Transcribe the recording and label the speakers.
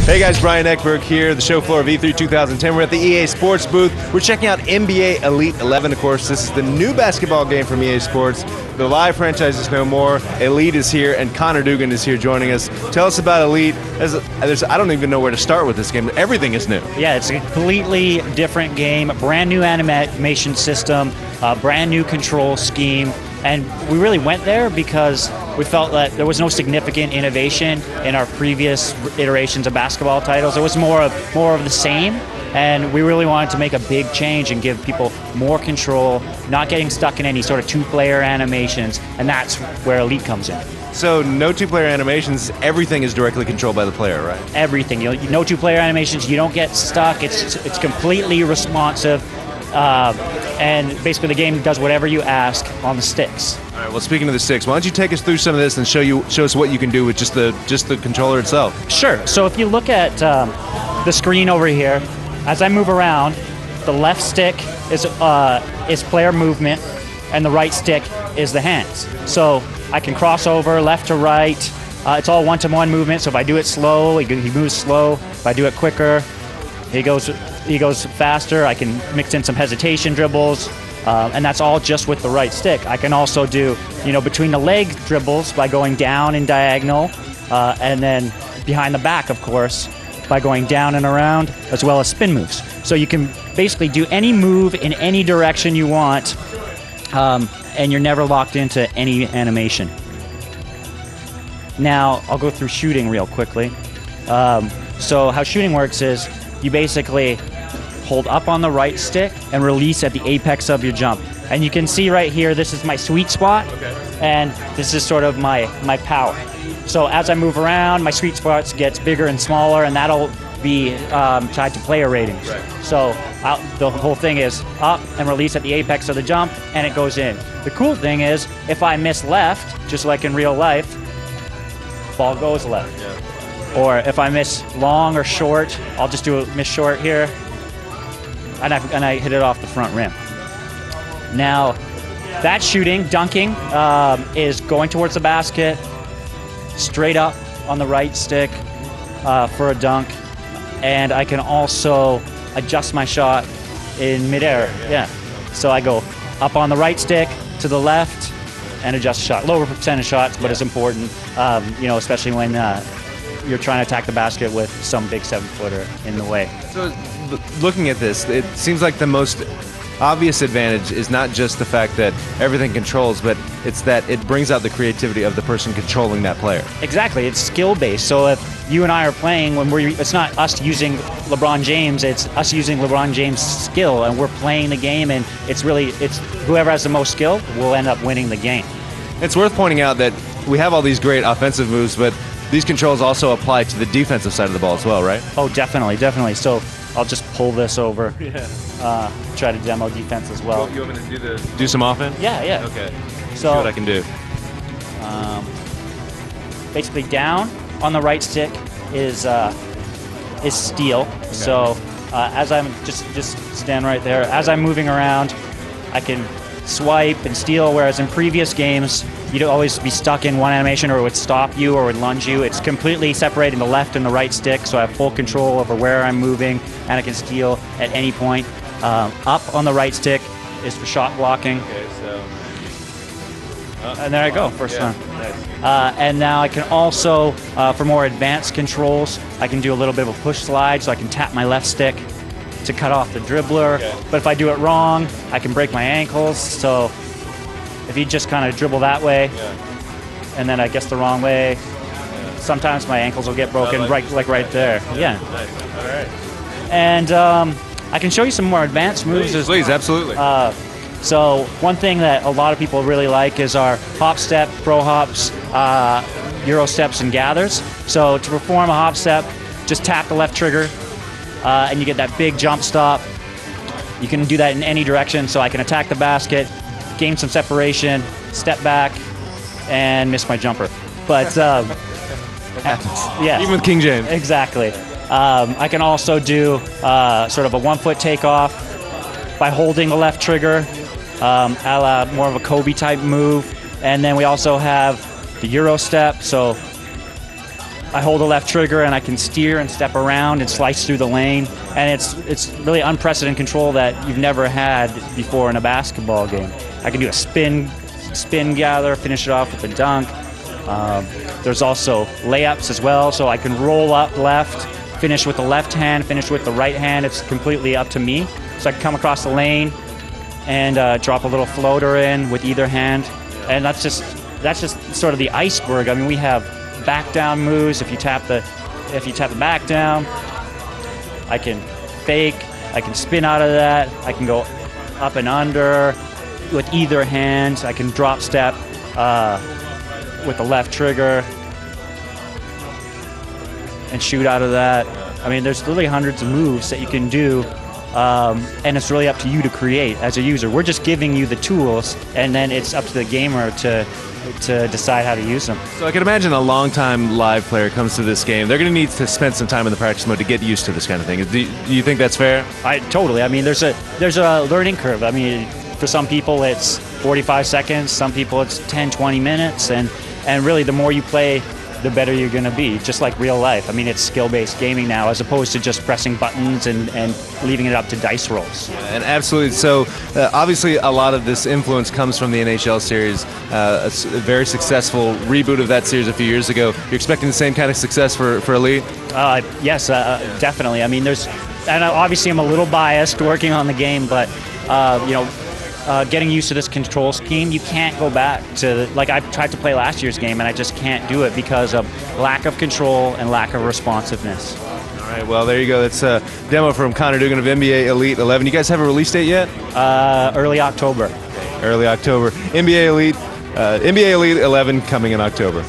Speaker 1: Hey guys, Brian Eckberg here, the show floor of E3 2010. We're at the EA Sports booth. We're checking out NBA Elite 11, of course. This is the new basketball game from EA Sports. The live franchise is no more. Elite is here, and Connor Dugan is here joining us. Tell us about Elite. I don't even know where to start with this game. Everything is new.
Speaker 2: Yeah, it's a completely different game, brand new animation system, brand new control scheme. And we really went there because we felt that there was no significant innovation in our previous iterations of basketball titles. It was more of the same, and we really wanted to make a big change and give people more control, not getting stuck in any sort of two-player animations, and that's where Elite comes in.
Speaker 1: So no two-player animations, everything is directly controlled by the player, right?
Speaker 2: Everything. No two-player animations, you don't get stuck, it's completely responsive. And basically the game does whatever you ask on the sticks.
Speaker 1: All right, well, speaking of the sticks, why don't you take us through some of this and show us what you can do with just the controller itself?
Speaker 2: Sure. So if you look at the screen over here, as I move around, the left stick is player movement, and the right stick is the hands. So I can cross over left to right. It's all one-to-one movement, so if I do it slow, he moves slow. If I do it quicker, he goes faster. I can mix in some hesitation dribbles, and that's all just with the right stick. I can also do, between the leg dribbles by going down and diagonal, and then behind the back, of course, by going down and around, as well as spin moves. So you can basically do any move in any direction you want, and you're never locked into any animation. Now, I'll go through shooting real quickly. So how shooting works is you basically hold up on the right stick and release at the apex of your jump. And you can see right here, this is my sweet spot, and this is sort of my power. So as I move around, my sweet spots gets bigger and smaller, and that'll be tied to player ratings. Right. So the whole thing is up and release at the apex of the jump, and it goes in. The cool thing is, if I miss left, just like in real life, ball goes left. Yeah. Or if I miss long or short, I'll just do a miss short here, and I hit it off the front rim. Now, that shooting, dunking, is going towards the basket, straight up on the right stick for a dunk, and I can also adjust my shot in midair. Yeah. So I go up on the right stick to the left and adjust the shot. Lower percentage shots, but it's important, especially when you're trying to attack the basket with some big 7-footer in the way.
Speaker 1: So looking at this, it seems like the most obvious advantage is not just the fact that everything controls, but it's that it brings out the creativity of the person controlling that player.
Speaker 2: Exactly, it's skill-based. So if you and I are playing, it's not us using LeBron James, it's us using LeBron James' skill, and we're playing the game, and it's whoever has the most skill will end up winning the game.
Speaker 1: It's worth pointing out that we have all these great offensive moves, but these controls also apply to the defensive side of the ball as well, right?
Speaker 2: Oh, definitely. So I'll just pull this over. Yeah. Try to demo defense as well.
Speaker 1: You want me to do some offense?
Speaker 2: Yeah.
Speaker 1: Okay.
Speaker 2: So
Speaker 1: see what I can do.
Speaker 2: Basically, down on the right stick is steal. Okay. So as I'm just stand right there. As I'm moving around, I can swipe and steal. Whereas in previous games, you'd always be stuck in one animation, or it would stop you or would lunge you. It's completely separating the left and the right stick, so I have full control over where I'm moving, and I can steal at any point. Up on the right stick is for shot blocking.
Speaker 1: Okay, so
Speaker 2: and there I go, first one.
Speaker 1: Nice.
Speaker 2: And now I can also, for more advanced controls, I can do a little bit of a push slide, so I can tap my left stick to cut off the dribbler. Okay. But if I do it wrong, I can break my ankles. So if you just kind of dribble that way, and then I guess the wrong way, sometimes my ankles will get broken right there. Yeah.
Speaker 1: Nice. All right.
Speaker 2: And I can show you some more advanced moves.
Speaker 1: Please, absolutely.
Speaker 2: So one thing that a lot of people really like is our hop step, pro hops, Euro steps, and gathers. So to perform a hop step, just tap the left trigger, and you get that big jump stop. You can do that in any direction, so I can attack the basket, gain some separation, step back, and miss my jumper. But
Speaker 1: yeah, even with King James.
Speaker 2: Exactly. I can also do sort of a 1-foot takeoff by holding the left trigger, a la more of a Kobe type move. And then we also have the Euro step. So I hold the left trigger and I can steer and step around and slice through the lane, and it's really unprecedented control that you've never had before in a basketball game. I can do a spin gather, finish it off with a dunk. There's also layups as well, so I can roll up left, finish with the left hand, finish with the right hand. It's completely up to me. So I can come across the lane and drop a little floater in with either hand, and that's just sort of the iceberg. I mean, we have back down moves. If you tap the back down, I can fake, I can spin out of that, I can go up and under with either hand, I can drop step with the left trigger and shoot out of that. I mean, there's literally hundreds of moves that you can do, and it's really up to you to create as a user. We're just giving you the tools, and then it's up to the gamer to decide how to use them.
Speaker 1: So I can imagine a long-time live player comes to this game. They're going to need to spend some time in the practice mode to get used to this kind of thing. Do you think that's fair?
Speaker 2: Totally. I mean, there's a learning curve. I mean, for some people it's 45 seconds, some people it's 10, 20 minutes, and really the more you play, the better you're going to be, just like real life. I mean, it's skill-based gaming now, as opposed to just pressing buttons and leaving it up to dice rolls.
Speaker 1: And absolutely. So obviously a lot of this influence comes from the NHL series, a very successful reboot of that series a few years ago. You're expecting the same kind of success for Elite?
Speaker 2: Yes, definitely. I mean, and obviously I'm a little biased working on the game, but getting used to this control scheme, you can't go back to, like, I tried to play last year's game and I just can't do it because of lack of control and lack of responsiveness.
Speaker 1: All right, well, there you go. That's a demo from Connor Dugan of NBA Elite 11. You guys have a release date yet?
Speaker 2: Early October.
Speaker 1: Early October. NBA Elite 11 coming in October.